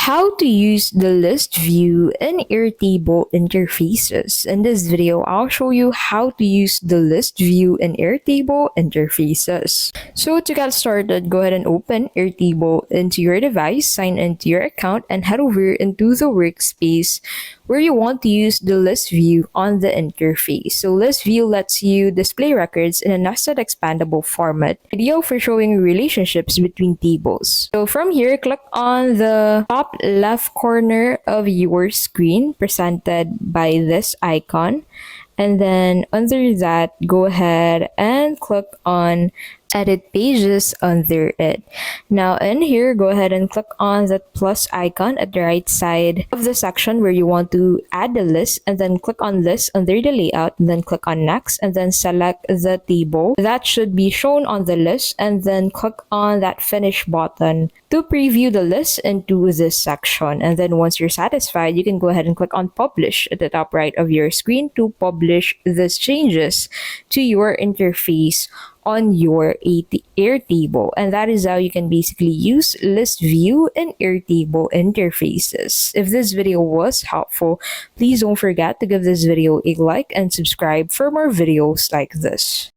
How to use the list view in Airtable Interfaces. In this video, I'll show you how to use the list view in Airtable Interfaces. So to get started, go ahead and open Airtable into your device, sign into your account, and head over into the workspace where you want to use the list view on the interface. So list view lets you display records in a nested expandable format, ideal for showing relationships between tables. So from here, click on the top left corner of your screen presented by this icon. And then under that, go ahead and click on edit pages under it. Now in here, go ahead and click on that plus icon at the right side of the section where you want to add the list, and then click on list under the layout, and then click on next, and then select the table that should be shown on the list, and then click on that finish button to preview the list into this section. And then once you're satisfied, you can go ahead and click on publish at the top right of your screen to publish these changes to your interface on your Airtable. And that is how you can basically use list view in Airtable interfaces. If this video was helpful, please don't forget to give this video a like and subscribe for more videos like this.